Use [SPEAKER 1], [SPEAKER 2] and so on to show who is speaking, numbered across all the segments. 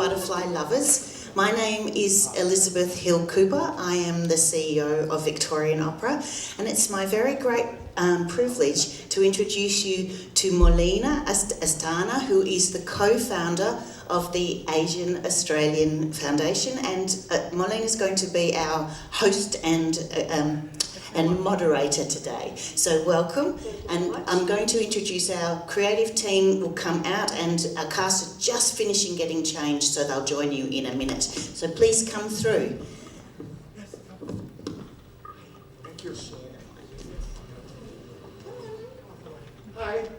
[SPEAKER 1] butterfly lovers. My name is Elizabeth Hill Cooper. I am the CEO of Victorian Opera, and it's my very great privilege to introduce you to Molina Asthana, who is the co-founder of the Asian Australian Foundation, and Molina is going to be our host and moderator today. So welcome, and I'm going to introduce our creative team. Will come out, and our cast are just finishing getting changed, so they'll join you in a minute. So please come through.
[SPEAKER 2] Thank you. Hi.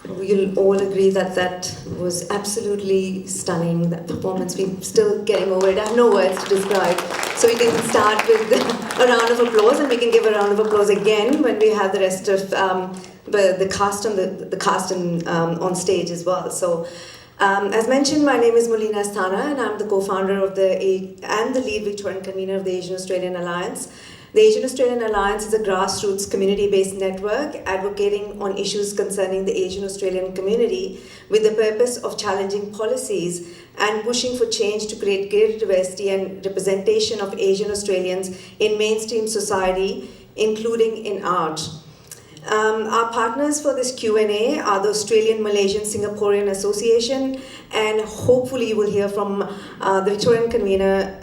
[SPEAKER 3] We'll all agree that that was absolutely stunning, that performance. We're still getting over it. I have no words to describe. So we can start with a round of applause, and we can give a round of applause again when we have the rest of the cast on stage as well. So, as mentioned, my name is Molina Asthana, and I'm the co-founder of and the lead Victorian convener of the Asian Australian Alliance. The Asian Australian Alliance is a grassroots community-based network advocating on issues concerning the Asian Australian community with the purpose of challenging policies and pushing for change to create greater diversity and representation of Asian Australians in mainstream society, including in art. Our partners for this Q&A are the Australian Malaysian Singaporean Association, and hopefully you will hear from the Victorian convener,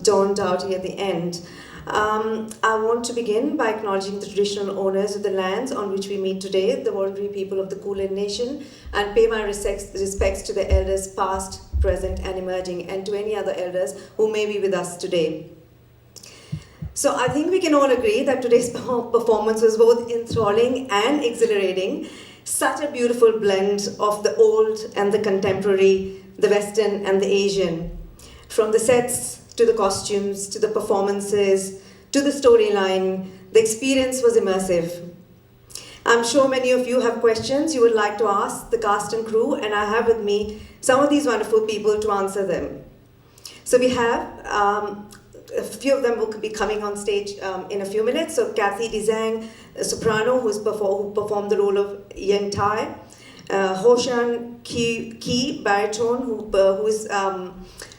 [SPEAKER 3] Don Doughty, at the end. I want to begin by acknowledging the traditional owners of the lands on which we meet today, the Wurundjeri people of the Kulin Nation, and pay my respects to the elders past, present, and emerging, and to any other elders who may be with us today. So I think we can all agree that today's performance was both enthralling and exhilarating. Such a beautiful blend of the old and the contemporary, the Western and the Asian. From the sets to the costumes, to the performances, to the storyline, the experience was immersive. I'm sure many of you have questions you would like to ask the cast and crew, and I have with me some of these wonderful people to answer them. So we have a few of them will be coming on stage in a few minutes. So Cathy-Di Zhang, a soprano who performed the role of Yingtai, Haotian Qi, baritone, who is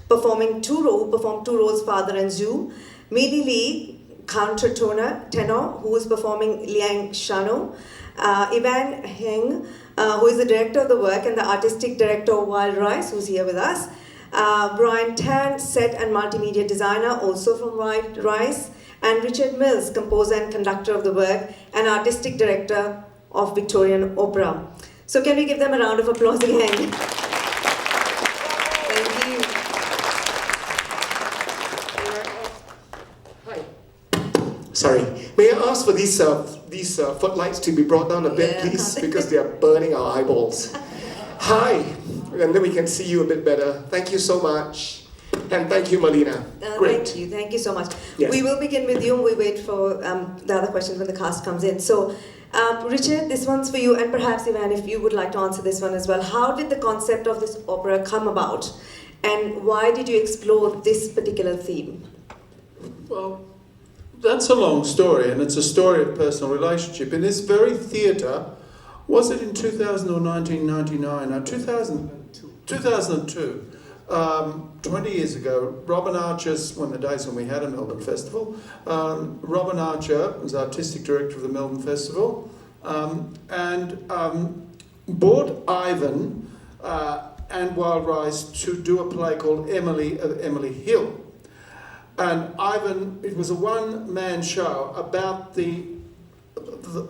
[SPEAKER 3] performed two roles, Father and Zhu. Meili Li, countertenor, who is performing Liang Shanbo. Heng, who is the director of the work and the artistic director of Wild Rice, who's here with us. Brian Tan, set and multimedia designer, also from Wild Rice. And Richard Mills, composer and conductor of the work and artistic director of Victorian Opera. So can we give them a round of applause again?
[SPEAKER 2] Sorry, may I ask for these footlights to be brought down a bit, please, because they are burning our eyeballs. Hi, and then we can see you a bit better. Thank you so much, and thank you, Molina. Great.
[SPEAKER 3] Thank you so much.
[SPEAKER 2] Yes.
[SPEAKER 3] We will begin with you, and we wait for the other questions when the cast comes in. So, Richard, this one's for you, and perhaps Ivan, if you would like to answer this one as well. How did the concept of this opera come about, and why did you explore this particular theme?
[SPEAKER 4] Well, that's a long story, and it's a story of personal relationship. In this very theatre, was it in 2000 or 1999? No, 2002. 20 years ago, Robin Archer's, one of the days when we had a Melbourne Festival, Robin Archer was artistic director of the Melbourne Festival, and bought Ivan and Wild Rice to do a play called Emily Hill. And Ivan, it was a one-man show about the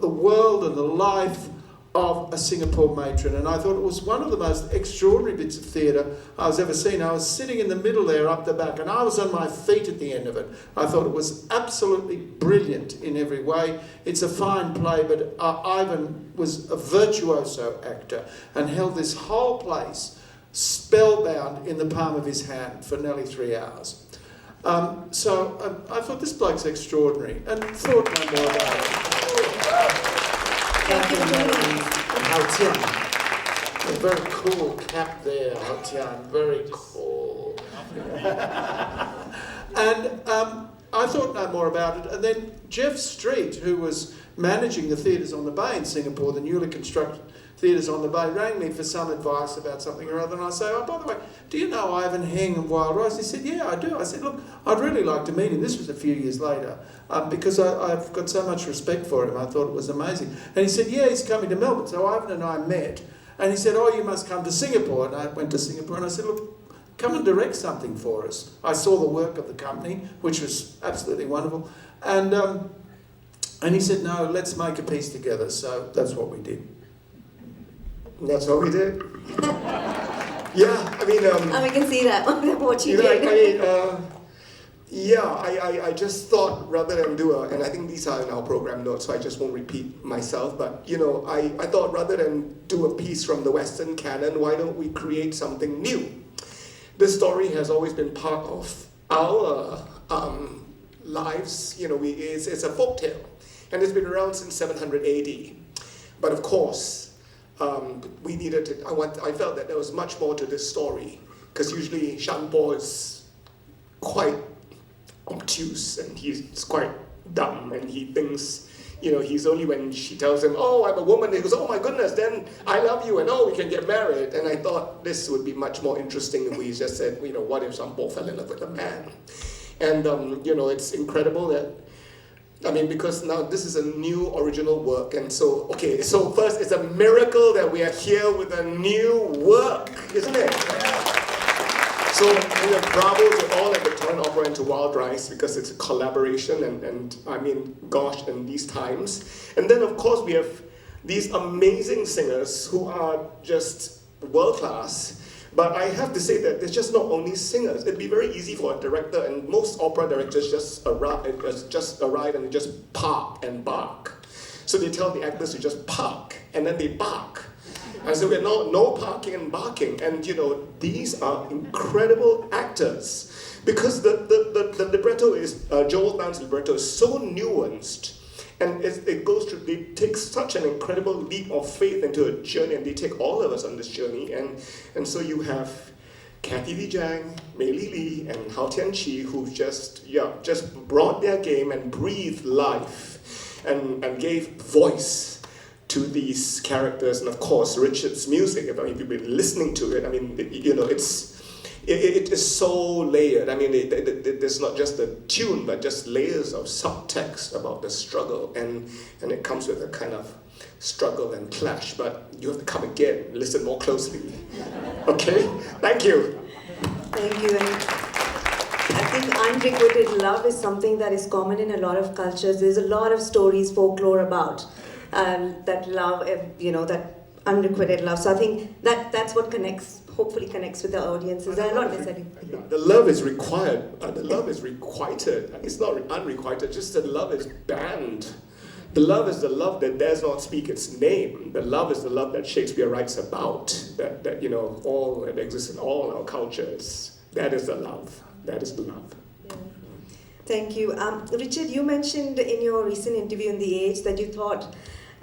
[SPEAKER 4] world and the life of a Singapore matron. And I thought it was one of the most extraordinary bits of theatre I was ever seen. I was sitting in the middle there up the back, and I was on my feet at the end of it. I thought it was absolutely brilliant in every way. It's a fine play, but Ivan was a virtuoso actor and held this whole place spellbound in the palm of his hand for nearly 3 hours. So I thought this bloke's extraordinary, and thought no more about it.
[SPEAKER 3] Thank you.
[SPEAKER 2] Haotian. A very cool cap there, Haotian. Very cool.
[SPEAKER 4] And I thought no more about it. And then Jeff Street, who was managing the theatres on the Bay in Singapore, the newly constructed theatres on the Bay, rang me for some advice about something or other. And I say, oh, by the way, do you know Ivan Heng and Wild Rice? He said, yeah, I do. I said, look, I'd really like to meet him. This was a few years later, because I've got so much respect for him. I thought it was amazing. And he said, yeah, he's coming to Melbourne. So Ivan and I met. And he said, oh, you must come to Singapore. And I went to Singapore and I said, look, come and direct something for us. I saw the work of the company, which was absolutely wonderful. And he said, no, let's make a piece together. So that's what we did.
[SPEAKER 2] That's what we did. Yeah, I mean...
[SPEAKER 3] and we can see that what you
[SPEAKER 2] know,
[SPEAKER 3] did.
[SPEAKER 2] I just thought rather than do and I think these are in our program notes, so I just won't repeat myself, but I thought rather than do a piece from the Western canon, why don't we create something new? This story has always been part of our lives. It's a folk tale, and it's been around since 700 AD. But of course, we needed to. I felt that there was much more to this story, because usually Shanbo is quite obtuse and he's quite dumb, and he thinks, he's only when she tells him, oh, I'm a woman, he goes, oh my goodness, then I love you, and oh, we can get married. And I thought this would be much more interesting if we just said, what if Shanbo fell in love with a man? And, it's incredible that, because now this is a new original work, and so first, it's a miracle that we are here with a new work, isn't it? So we are bravo to all at Victorian Opera and to Wild Rice, because it's a collaboration, and gosh, in these times. And then of course we have these amazing singers who are just world-class. But I have to say that they're just not only singers. It'd be very easy for a director, and most opera directors just arrive and they just park and bark. So they tell the actors to just park, and then they bark. And so we're no parking and barking. And these are incredible actors, because the libretto is, Joel Tan's libretto is so nuanced. And they take such an incredible leap of faith into a journey, and they take all of us on this journey. And so you have Cathy-Di Zhang, Meili Li, and Haotian Qi, who've just brought their game and breathed life and gave voice to these characters. And of course, Richard's music, if you've been listening to it, it is so layered. There's not just the tune, but just layers of subtext about the struggle, and it comes with a kind of struggle and clash. But you have to come again, listen more closely. Okay? Thank you.
[SPEAKER 3] Thank you. And I think unrequited love is something that is common in a lot of cultures. There's a lot of stories, folklore about that love, that unrequited love. So I think that's what hopefully connects with the audiences. They're not necessarily.
[SPEAKER 2] The love is required. The love is requited. It's not unrequited. Just that love is banned. The love is the love that dares not speak its name. The love is the love that Shakespeare writes about. That all that exists in all our cultures. That is the love. That is the love.
[SPEAKER 3] Yeah. Thank you, Richard. You mentioned in your recent interview in The Age that you thought,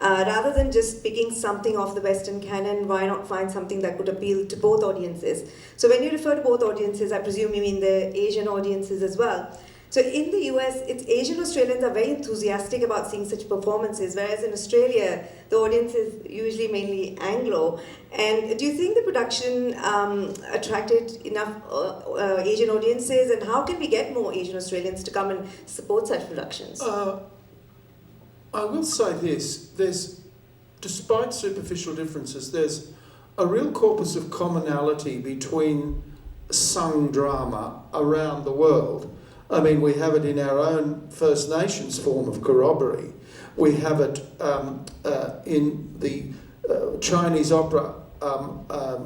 [SPEAKER 3] rather than just picking something off the Western canon, why not find something that could appeal to both audiences? So when you refer to both audiences, I presume you mean the Asian audiences as well. So in the US, Asian Australians are very enthusiastic about seeing such performances, whereas in Australia, the audience is usually mainly Anglo. And do you think the production attracted enough Asian audiences, and how can we get more Asian Australians to come and support such productions?
[SPEAKER 4] I will say this, despite superficial differences, there's a real corpus of commonality between sung drama around the world. We have it in our own First Nations form of corroboree. We have it in the Chinese opera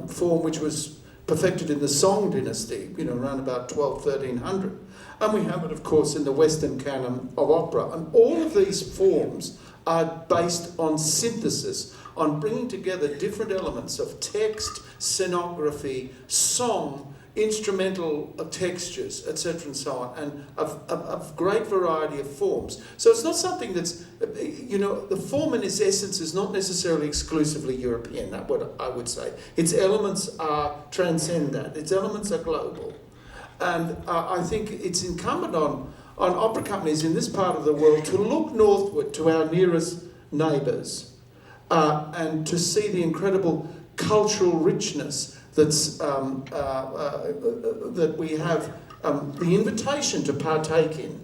[SPEAKER 4] form, which was perfected in the Song dynasty, around about 1300. And we have it, of course, in the Western canon of opera. And all of these forms are based on synthesis, on bringing together different elements of text, scenography, song, instrumental textures, etc. and so on, and of great variety of forms. So it's not something that's, the form in its essence is not necessarily exclusively European, that's what I would say. Its elements transcend that, its elements are global. And I think it's incumbent on opera companies in this part of the world to look northward to our nearest neighbours and to see the incredible cultural richness that's that we have the invitation to partake in.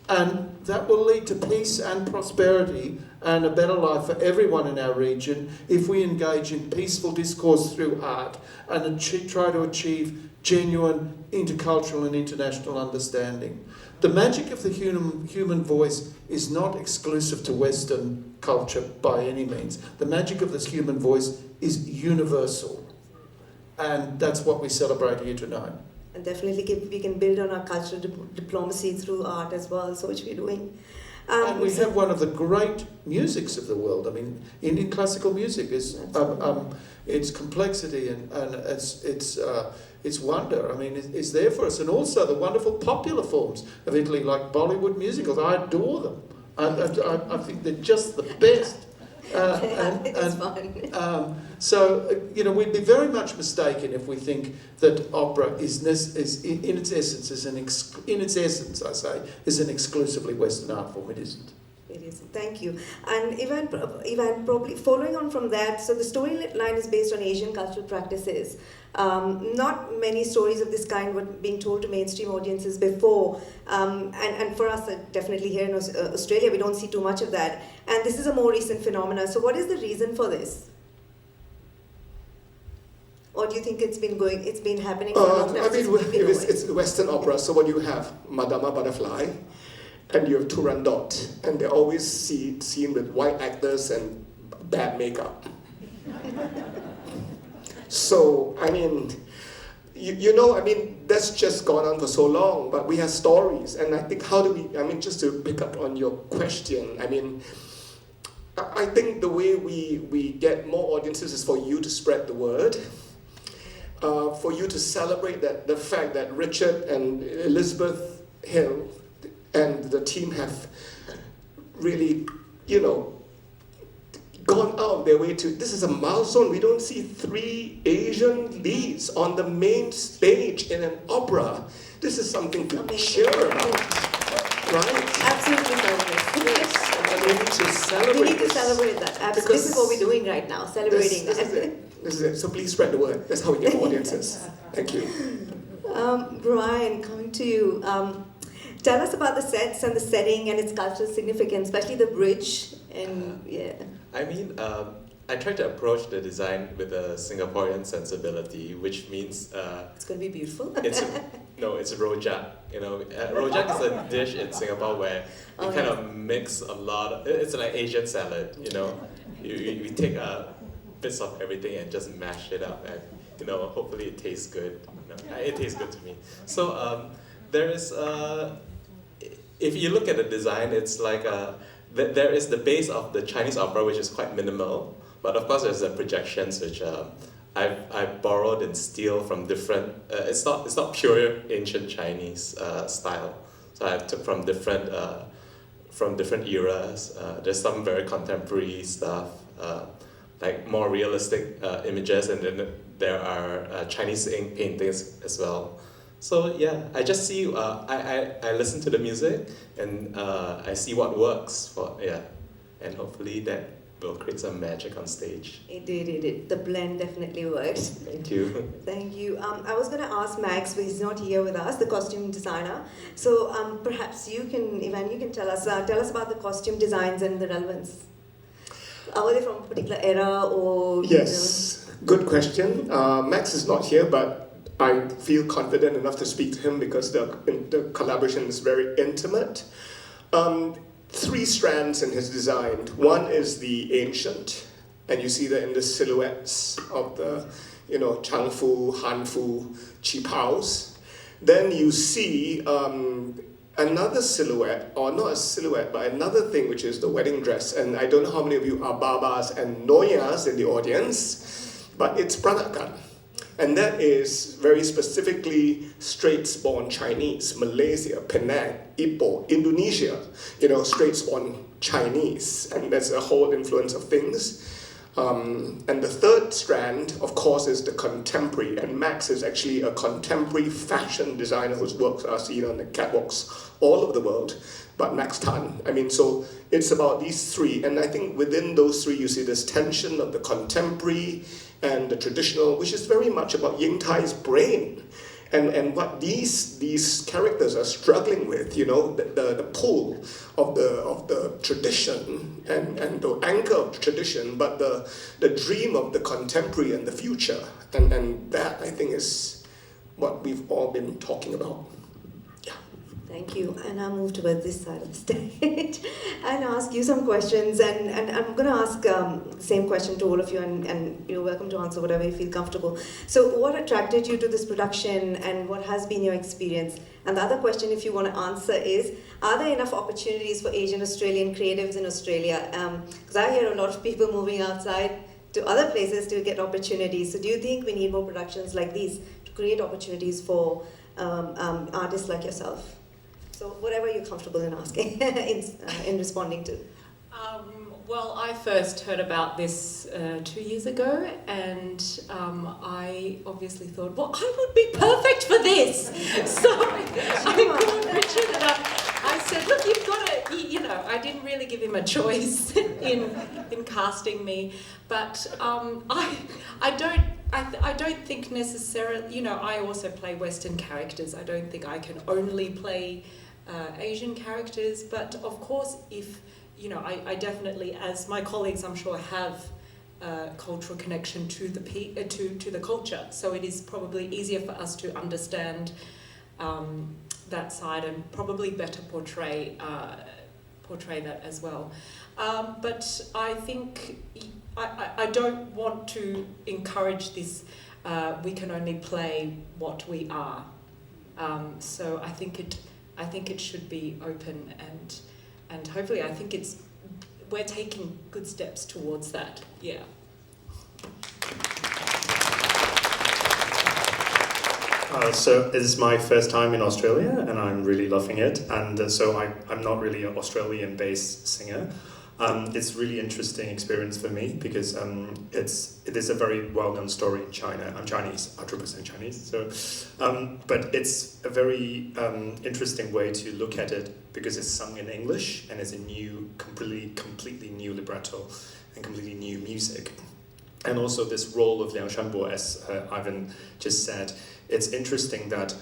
[SPEAKER 4] And that will lead to peace and prosperity and a better life for everyone in our region if we engage in peaceful discourse through art and try to achieve genuine intercultural and international understanding. The magic of the human voice is not exclusive to Western culture by any means. The magic of this human voice is universal. And that's what we celebrate here tonight.
[SPEAKER 3] And definitely we can build on our cultural diplomacy through art as well, so which we're doing.
[SPEAKER 4] And we have one of the great musics of the world. I mean, Indian classical music is its complexity and its wonder. I mean, it's there for us. And also the wonderful popular forms of Italy, like Bollywood musicals. I adore them. I think they're just the best.
[SPEAKER 3] It's fun.
[SPEAKER 4] So, we'd be very much mistaken if we think that opera is in its essence, is an exclusively Western art form. It isn't.
[SPEAKER 3] It is. Thank you. And Ivan, probably following on from that, so the storyline is based on Asian cultural practices. Not many stories of this kind were being told to mainstream audiences before. And for us, definitely here in Australia, we don't see too much of that. And this is a more recent phenomenon. So what is the reason for this? Or do you think it's been happening for a long time?
[SPEAKER 2] I mean, it's Western opera, so what you have, Madama Butterfly, and you have Turandot, and they're always seen with white actors and bad makeup. So, I mean, that's just gone on for so long, but we have stories, and I think just to pick up on your question, I think the way we get more audiences is for you to spread the word, for you to celebrate the fact that Richard and Elizabeth Hill and the team have really, gone out of their way to, this is a milestone. We don't see 3 Asian leads on the main stage in an opera. This is something to cheer about, right?
[SPEAKER 3] Absolutely celebrate.
[SPEAKER 2] Yes, and we need to celebrate.
[SPEAKER 3] We need to celebrate that. Absolutely. This is what we're doing right now, celebrating
[SPEAKER 2] this
[SPEAKER 3] that.
[SPEAKER 2] This is it. So please spread the word. That's how we get audiences. Thank you.
[SPEAKER 3] Brian, coming to you. Tell us about the sets and the setting and its cultural significance, especially the bridge. And
[SPEAKER 5] I try to approach the design with a Singaporean sensibility, which means
[SPEAKER 3] it's going to be beautiful.
[SPEAKER 5] it's a rojak. Rojak is a dish in Singapore where you kind of mix a lot of, it's like Asian salad. We take bits of everything and just mash it up, and hopefully it tastes good. It tastes good to me. So there is if you look at the design, it's like there is the base of the Chinese opera, which is quite minimal, but of course there's the projections which I borrowed and steal from different. It's not pure ancient Chinese style. So I took from different eras. There's some very contemporary stuff, like more realistic images, and then there are Chinese ink paintings as well. So yeah, I just see, I listen to the music and I see what works and hopefully that will create some magic on stage.
[SPEAKER 3] It did. The blend definitely worked.
[SPEAKER 5] Thank you.
[SPEAKER 3] Thank you. I was going to ask Max, but he's not here with us, the costume designer. So perhaps Ivan, you can tell us about the costume designs and the relevance. Are they from a particular era or?
[SPEAKER 2] Yes, good question. Max is not here, but I feel confident enough to speak to him because the collaboration is very intimate. 3 strands in his design. One is the ancient, and you see that in the silhouettes of the, Changfu, Hanfu, Qipaos. Then you see another silhouette, or not a silhouette, but another thing, which is the wedding dress. And I don't know how many of you are babas and noyas in the audience, but it's Peranakan. And that is very specifically Straits-born Chinese, Malaysia, Penang, Ipoh, Indonesia, Straits-born Chinese. And that's a whole influence of things. And the third strand, of course, is the contemporary. And Max is actually a contemporary fashion designer whose works are seen on the catwalks all over the world. But Max Tan. I mean, so it's about these three. And I think within those three, you see this tension of the contemporary and the traditional, which is very much about Yingtai's brain. And what these characters are struggling with, you know, the pull of the tradition and the anchor of tradition, but the dream of the contemporary and the future. And that, I think, is what we've all been talking about. Yeah.
[SPEAKER 3] Thank you. And I'll move towards this side of the stage and ask you some questions. And I'm going to ask the same question to all of you, and you're welcome to answer whatever you feel comfortable. So what attracted you to this production, and what has been your experience? And the other question, if you want to answer, is, are there enough opportunities for Asian Australian creatives in Australia? Because I hear a lot of people moving outside to other places to get opportunities. So do you think we need more productions like these to create opportunities for artists like yourself? So whatever you're comfortable in asking, in responding to.
[SPEAKER 6] Well, I first heard about this 2 years ago, and I obviously thought, well, I would be perfect for this. So I called Richard and I said, look, you've got to, you know, I didn't really give him a choice in casting me, but I don't think necessarily, you know, I also play Western characters. I don't think I can only play Asian characters, but of course, if you know, I definitely, as my colleagues, I'm sure, have cultural connection to the culture. So it is probably easier for us to understand that side and probably better portray that as well. But I think I don't want to encourage this. We can only play what we are. So I think it should be open, and hopefully I think we're taking good steps towards that. Yeah.
[SPEAKER 7] So this is my first time in Australia, and I'm really loving it. And so I'm not really an Australian-based singer. It's really interesting experience for me because it is a very well-known story in China. I'm Chinese, 100% Chinese. So, but it's a very interesting way to look at it because it's sung in English and it's a new, completely new libretto and completely new music. And also this role of Liang Shanbo, as Ivan just said, it's interesting that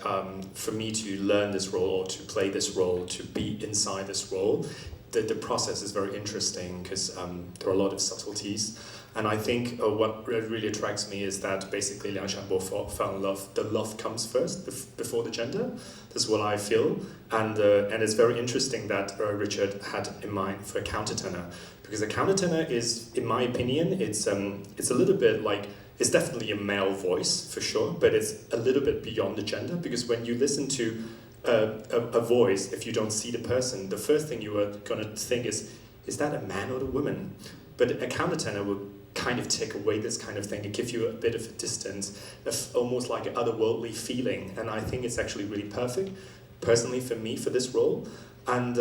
[SPEAKER 7] for me to learn this role or to play this role, to be inside this role, the process is very interesting because there are a lot of subtleties. And I think what really attracts me is that basically Liang Shanbo fell in love. The love comes first before the gender. That's what I feel. And it's very interesting that Richard had in mind for a countertenor, because a countertenor is, in my opinion, it's a little bit like, it's definitely a male voice for sure, but it's a little bit beyond the gender, because when you listen to a voice, if you don't see the person, the first thing you are going to think is that a man or a woman? But a countertenor will kind of take away this kind of thing and give you a bit of a distance, almost like an otherworldly feeling. And I think it's actually really perfect, personally for me, for this role. And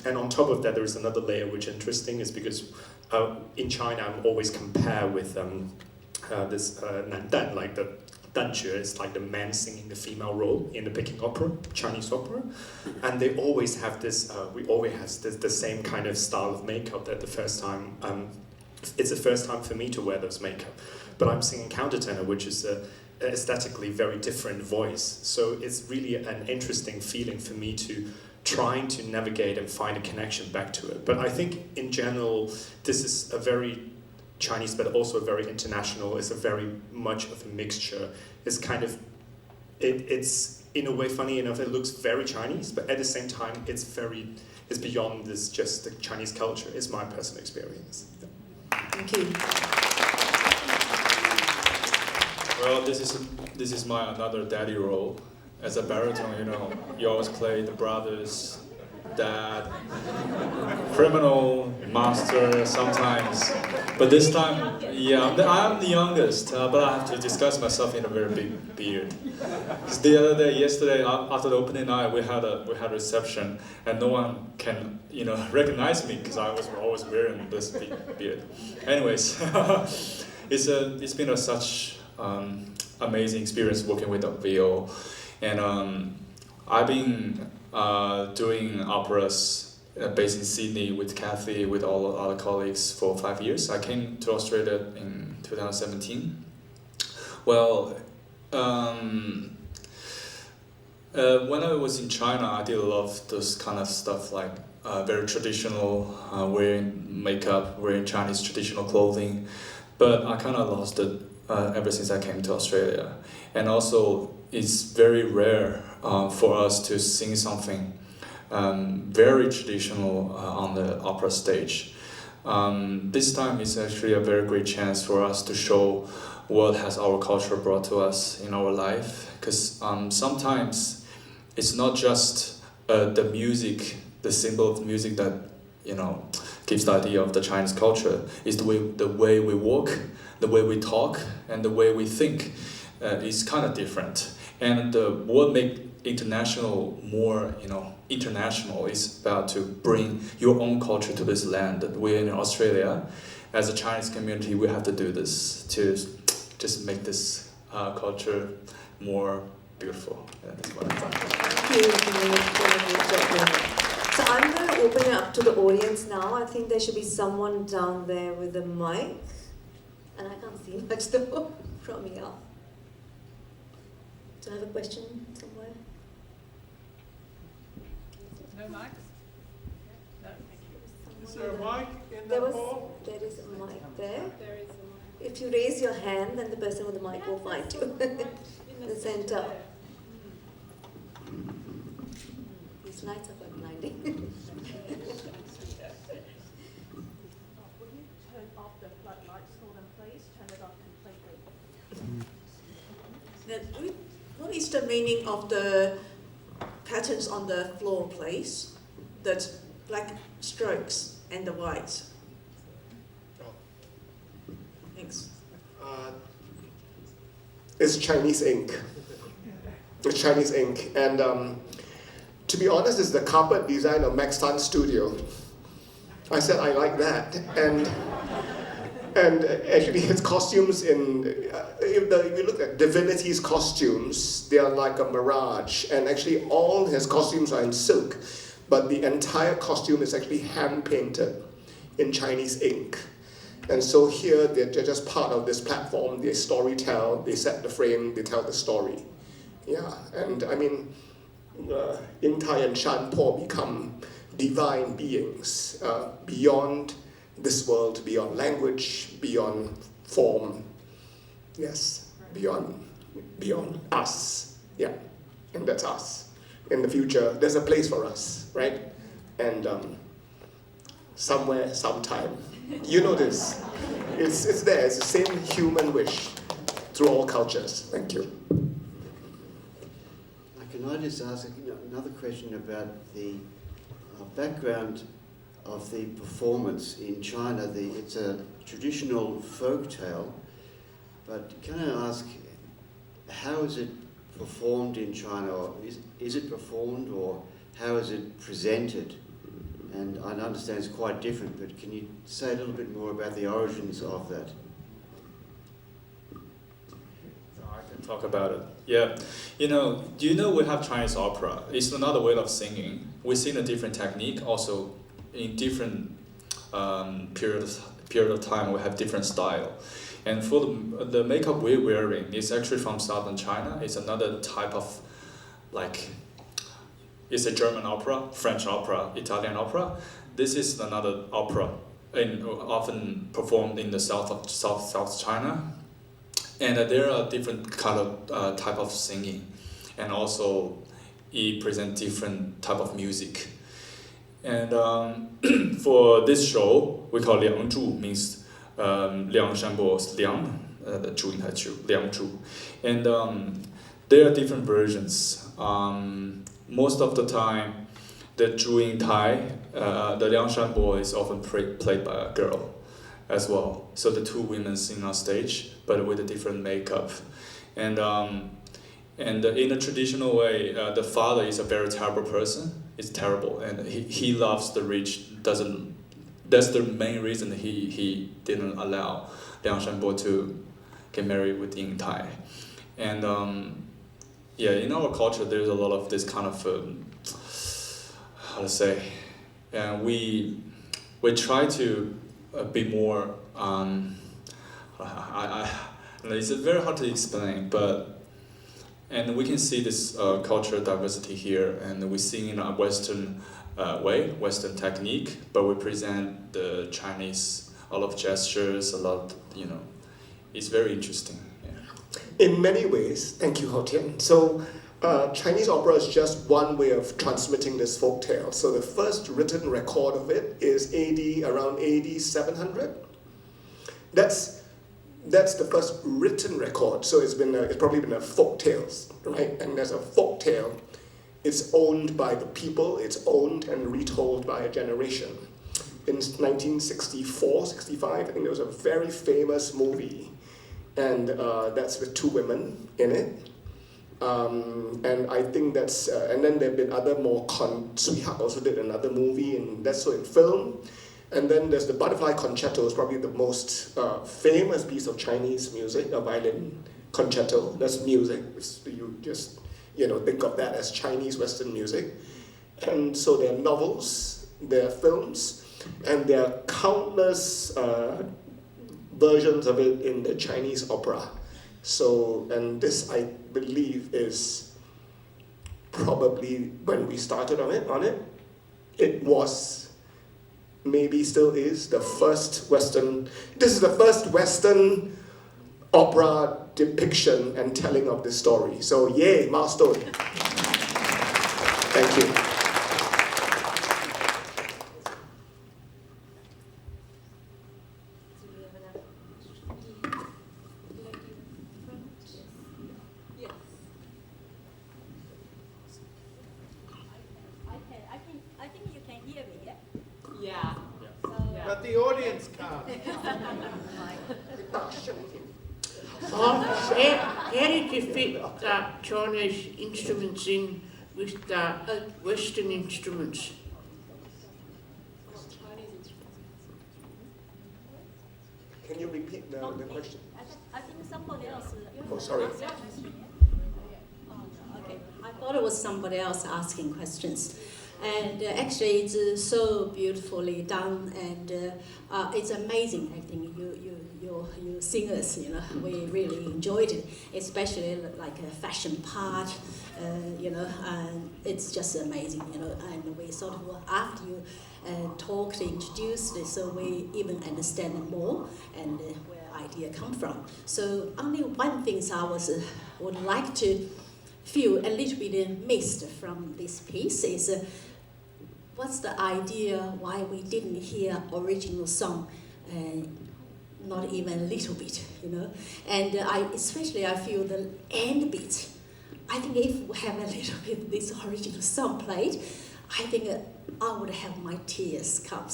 [SPEAKER 7] on top of that, there is another layer which is interesting, is because in China, I'm always compared with this Nandan, like the Danjue is like the man singing the female role in the Peking opera, Chinese opera, and they always have this. We always have the same kind of style of makeup. That the first time, it's the first time for me to wear those makeup, but I'm singing countertenor, which is a aesthetically very different voice. So it's really an interesting feeling for me to trying to navigate and find a connection back to it. But I think in general, this is a very Chinese, but also very international. It's a very much of a mixture. It's kind of, it's in a way, funny enough, it looks very Chinese, but at the same time, it's beyond this just the Chinese culture. It's my personal experience.
[SPEAKER 3] Thank you.
[SPEAKER 8] Well, this is my another daddy role. As a baritone, you know, you always play the brothers, dad, criminal, master, sometimes But this time, yeah, I'm the youngest, but I have to disguise myself in a very big beard. 'Cause the other day, yesterday, after the opening night, we had a reception, and no one can, recognize me because I was always wearing this big beard. Anyways, it's been such amazing experience working with the VO, and I've been doing operas based in Sydney with Cathy, with all other colleagues for 5 years. I came to Australia in 2017. Well, when I was in China, I did a lot of those kind of stuff, like very traditional, wearing makeup, wearing Chinese traditional clothing. But I kind of lost it ever since I came to Australia. And also, it's very rare for us to sing something very traditional on the opera stage. This time is actually a very great chance for us to show what has our culture brought to us in our life. Because sometimes it's not just the music, the symbol of music that gives the idea of the Chinese culture. It's the way we walk, the way we talk, and the way we think is kind of different. And what makes international more international is about to bring your own culture to this land. We're in Australia. As a Chinese community, we have to do this to just make this culture more beautiful. That's what I thought.
[SPEAKER 3] So I'm going to open it up to the audience now. I think there should be someone down there with a mic. And I can't see much though from here. Do I have a question somewhere?
[SPEAKER 9] No mics? No, thank you.
[SPEAKER 4] Is there a mic in the hall?
[SPEAKER 3] There is a mic there.
[SPEAKER 9] There is a mic.
[SPEAKER 3] If you raise your hand, then the person with the mic will find you. The center. These lights are quite blinding.
[SPEAKER 9] Will you turn off the floodlights for them, please? Turn it off completely.
[SPEAKER 10] What is the meaning of the patterns on the floor, please? The black strokes and the white. Thanks.
[SPEAKER 2] It's Chinese ink. It's Chinese ink. And to be honest, it's the carpet design of Max Tan's studio. I said I like that. And actually his costumes if you look at Divinity's costumes, they are like a mirage. And actually all his costumes are in silk, but the entire costume is actually hand painted in Chinese ink. And so here they're just part of this platform. They storytell, they set the frame, they tell the story. Yeah, and I mean, Yingtai and Shanbo become divine beings beyond this world, beyond language, beyond form. Yes, beyond us. Yeah, and that's us. In the future, there's a place for us, right? And somewhere, sometime. You know this. It's there. It's the same human wish through all cultures. Thank you.
[SPEAKER 11] Can I just ask another question about the background of the performance in China? It's a traditional folk tale, but can I ask, how is it performed in China? Or is it performed, or how is it presented? And I understand it's quite different, but can you say a little bit more about the origins of that?
[SPEAKER 8] I can talk about it. Yeah. Do you know we have Chinese opera? It's another way of singing. We sing a different technique, also in different period of time we have different style. And for the makeup we're wearing, it's actually from southern China. It's another type of it's a German opera, French opera, Italian opera. This is another opera, often performed in the South China. And there are different kind of type of singing, and also it presents different type of music. And for this show, we call Liang Zhu, means Liang Shanbo's Liang, the Zhu Yingtai Liang Zhu. And there are different versions. Most of the time, the Zhu Yingtai, the Liang Shanbo is often played by a girl. as well. So the two women sing on stage, but with a different makeup. And in a traditional way, the father is a very terrible person. It's terrible, and he loves the rich. That's the main reason he didn't allow Liang Shanbo to get married with Yingtai. And yeah, in our culture, there's a lot of this kind of how to say, and we try to be more. It's very hard to explain, and we can see this cultural diversity here, and we sing in a Western way, Western technique, but we present the Chinese, a lot of gestures, a lot, it's very interesting. Yeah.
[SPEAKER 2] In many ways, thank you, Haotian. So Chinese opera is just one way of transmitting this folk tale. So the first written record of it is around AD 700. That's the first written record. So it's probably been a folk tales, right? And as a folk tale, it's owned by the people, it's owned and retold by a generation. In 1964, 65, I think there was a very famous movie, and that's with two women in it. And I think that's, and then there have been other more, Sweetheart also did another movie, and that's so in film. And then there's the Butterfly Concerto, is probably the most famous piece of Chinese music, a violin concerto. That's music. You just, think of that as Chinese Western music. And so there are novels, there are films, and there are countless versions of it in the Chinese opera. So, and this, I believe, is probably when we started on it, it was, maybe still is, the first Western, this is the first Western opera depiction and telling of this story. So, yay, milestone. Thank you.
[SPEAKER 9] I think you can hear me, yeah?
[SPEAKER 6] Yeah.
[SPEAKER 4] But the audience can't.
[SPEAKER 12] How did you fit Chinese instruments in with the Western instruments?
[SPEAKER 2] Can you repeat the question?
[SPEAKER 9] I think somebody else.
[SPEAKER 2] Oh, sorry.
[SPEAKER 9] Okay, I thought it was somebody else asking questions. And actually, it's so beautifully done, and it's amazing. I think you singers, we really enjoyed it, especially like a fashion part, and it's just amazing, And we sort of, after you talked, introduced it, so we even understand it more and where idea come from. So only one thing I would like to feel a little bit missed from this piece is what's the idea why we didn't hear original song, not even a little bit, And I feel the end bit. I think if we have a little bit this original song played, I think I would have my tears come,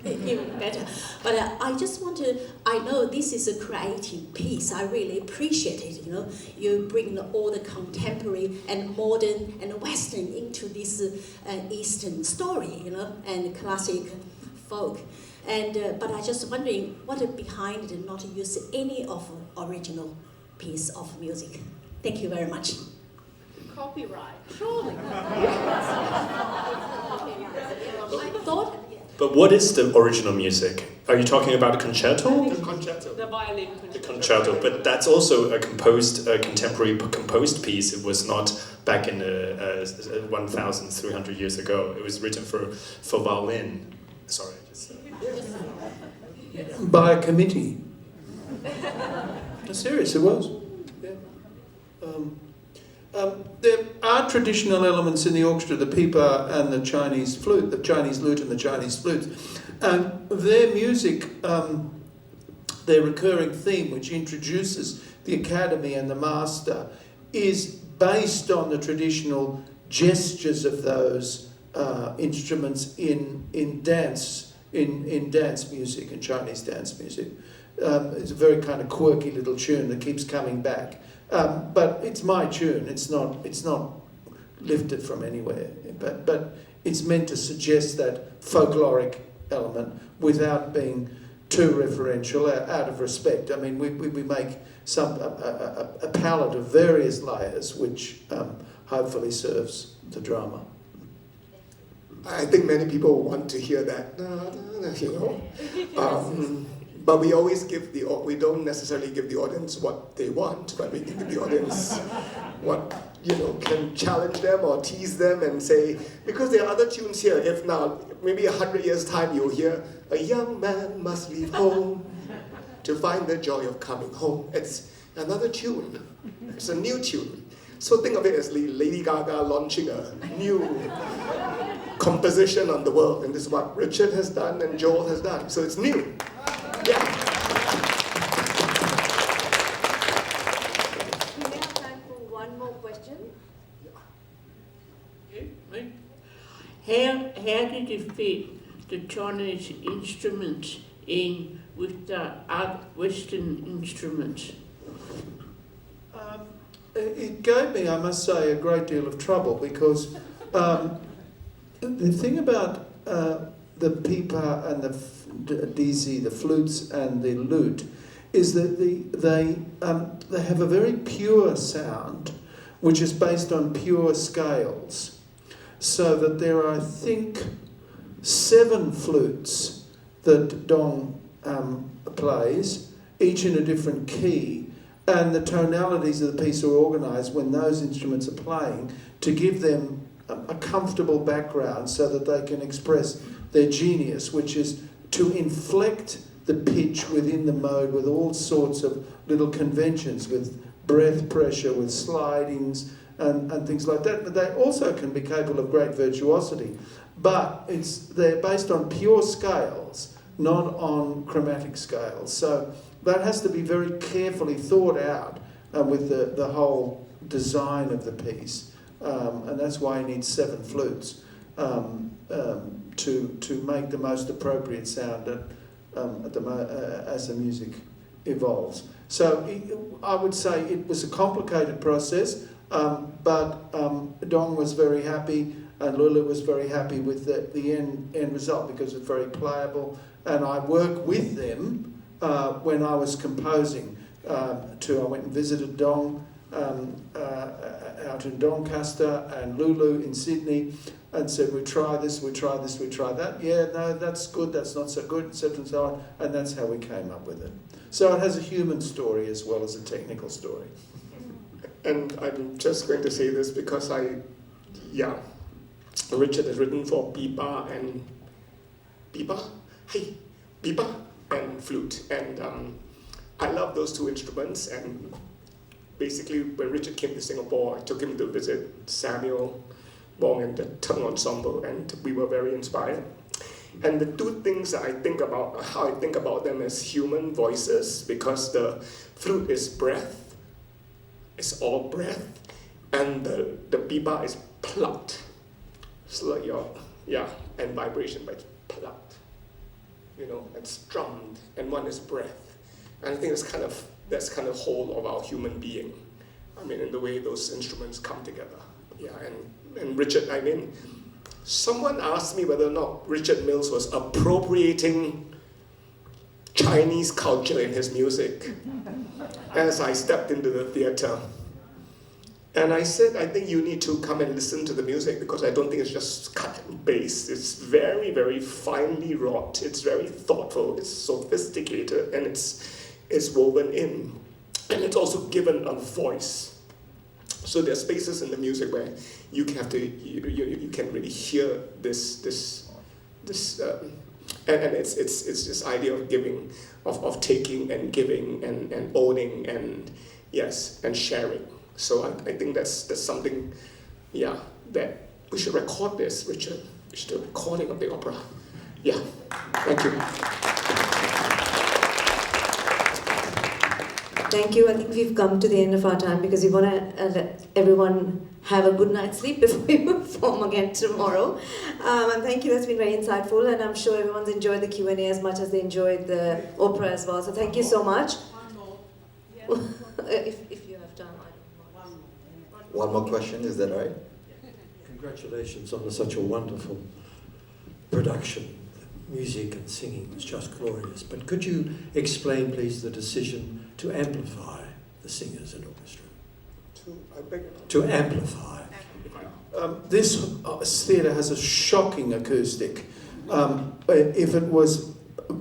[SPEAKER 9] even better. But I just I know this is a creative piece. I really appreciate it, You bring all the contemporary and modern and Western into this Eastern story, and classic folk. And but I just wondering what is behind it not to use any of original piece of music. Thank you very much.
[SPEAKER 6] Copyright, surely.
[SPEAKER 7] But what is the original music? Are you talking about a concerto?
[SPEAKER 2] The concerto.
[SPEAKER 6] The violin
[SPEAKER 7] The concerto, but that's also a contemporary composed piece. It was not back in 1,300 years ago. It was written for violin. Sorry.
[SPEAKER 4] By a committee. Serious, it was. Yeah. There are traditional elements in the orchestra, the pipa and the Chinese flute, the Chinese lute and the Chinese flute. And their music, their recurring theme, which introduces the academy and the master, is based on the traditional gestures of those instruments in dance, in dance music, in Chinese dance music. It's a very kind of quirky little tune that keeps coming back. But it's my tune. It's not lifted from anywhere. But it's meant to suggest that folkloric element without being too referential, out of respect. I mean, we make a palette of various layers which hopefully serves the drama.
[SPEAKER 2] I think many people want to hear that, you know. But we always we don't necessarily give the audience what they want, but we give the audience what, you know, can challenge them or tease them and say, because there are other tunes here. If now, maybe 100 years' time, you'll hear, a young man must leave home to find the joy of coming home. It's another tune. It's a new tune. So think of it as Lady Gaga launching a new composition on the world, and this is what Richard has done and Joel has done. So it's new. Yeah.
[SPEAKER 3] We may have time for one more question.
[SPEAKER 12] How did you fit the Chinese instruments in with the Western instruments?
[SPEAKER 4] It gave me, I must say, a great deal of trouble because the thing about the pipa and the dizi, the flutes and the lute, is that they have a very pure sound, which is based on pure scales. So that there are, I think, 7 flutes that Dong plays, each in a different key, and the tonalities of the piece are organised when those instruments are playing to give them a comfortable background so that they can express their genius, which is to inflect the pitch within the mode with all sorts of little conventions, with breath pressure, with slidings and things like that. But they also can be capable of great virtuosity. But they're based on pure scales, not on chromatic scales. So that has to be very carefully thought out with the whole design of the piece. And that's why you need 7 flutes to make the most appropriate sound as the music evolves. So I would say it was a complicated process, but Dong was very happy and Lulu was very happy with the end result because it's very playable. And I worked with them when I was composing. I went and visited Dong out in Doncaster and Lulu in Sydney and said, we try this, we try this, we try that. Yeah, no, that's good, that's not so good, etc. and so on. And that's how we came up with it. So it has a human story as well as a technical story.
[SPEAKER 2] And I'm just going to say this because Richard has written for pipa and flute. And I love those 2 instruments. And basically, when Richard came to Singapore, I took him to visit Samuel Wong and the Teng Ensemble, and we were very inspired. And the 2 things that I think about, how I think about them as human voices, because the flute is breath, it's all breath, and the pipa is plucked. It's like and vibration, but it's plucked. You know, and strummed, and one is breath. And I think that's kind of whole of our human being. I mean, in the way those instruments come together. Yeah, and Richard, I mean, someone asked me whether or not Richard Mills was appropriating Chinese culture in his music as I stepped into the theatre. And I said, I think you need to come and listen to the music because I don't think it's just cut and paste. It's very, very finely wrought. It's very thoughtful. It's sophisticated, and it's woven in. And it's also given a voice. So there are spaces in the music where you can really hear this and it's this idea of giving, of taking and giving and owning and sharing. So I think that's something, that we should record this, Richard. We should do a recording of the opera. Yeah, thank you.
[SPEAKER 3] Thank you. I think we've come to the end of our time because we want to let everyone have a good night's sleep before we move perform again tomorrow. And thank you, that's been very insightful, and I'm sure everyone's enjoyed the Q&A as much as they enjoyed the opera as well. So thank you so much. If you have time, I don't know.
[SPEAKER 13] One more question, is that right?
[SPEAKER 14] Congratulations on such a wonderful production. Music and singing was just glorious. But could you explain, please, the decision to amplify the singers and orchestra? To amplify.
[SPEAKER 4] This theatre has a shocking acoustic. If it was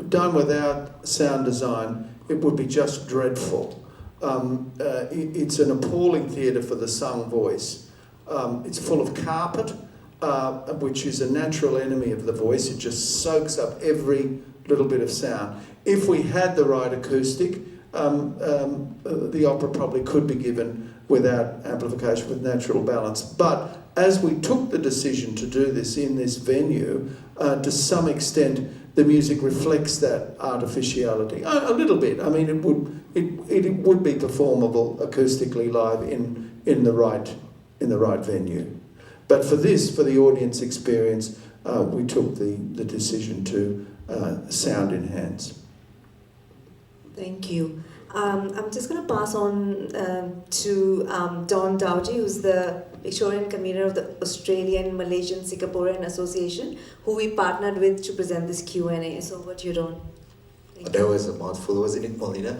[SPEAKER 4] done without sound design, it would be just dreadful. It's an appalling theatre for the sung voice. It's full of carpet, which is a natural enemy of the voice. It just soaks up every little bit of sound. If we had the right acoustic, the opera probably could be given without amplification, with natural balance. But as we took the decision to do this in this venue, to some extent the music reflects that artificiality. A little bit. I mean, it would be performable acoustically live in the right venue. But for the audience experience, we took the decision to sound enhance.
[SPEAKER 3] Thank you. I'm just going to pass on to Don Doughty, who's the Victorian convener of the Australian, Malaysian, Singaporean Association, who we partnered with to present this Q&A. So over to you, Don.
[SPEAKER 13] That was a mouthful, wasn't it, Molina?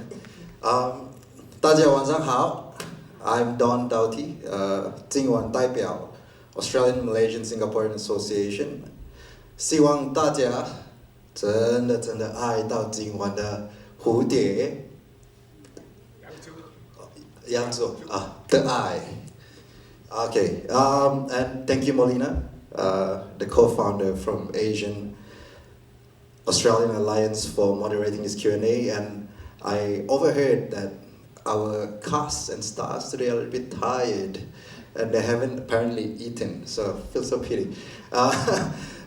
[SPEAKER 13] 大家晚上好 I'm Don Doughty, 今晚代表 Australian, Malaysian, Singaporean Association. 希望大家真的爱到今晚的蝴蝶。杨总的爱。Okay, and thank you, Molina, the co-founder from Asian Australian Alliance, for moderating this Q&A. And I overheard that our cast and stars today are a little bit tired, and they haven't apparently eaten. So I feel so pity. So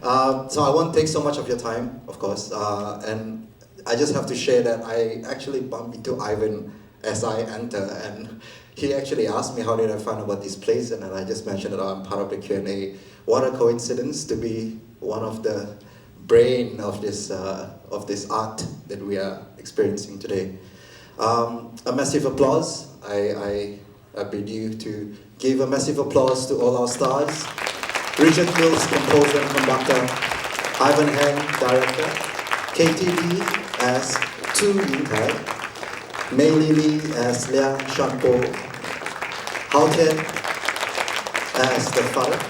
[SPEAKER 13] I won't take so much of your time, of course. And I just have to share that I actually bumped into Ivan as I enter, and he actually asked me how did I find about this place, and then I just mentioned that I'm part of the Q&A. What a coincidence to be one of the brain of this art that we are experiencing today. A massive applause. I bid you to give a massive applause to all our stars. Richard Mills, composer and conductor. Ivan Heng, director. Cathy-Di as Zhu Yingtai. Meili Li as Liang Shanbo. Haotian as the father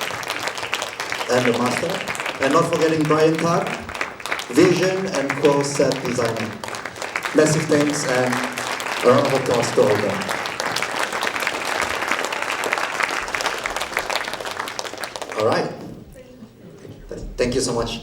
[SPEAKER 13] and the master. And not forgetting Brian Clark, vision and close set designer. Massive thanks and a round of applause to all of them. All right. Thank you so much.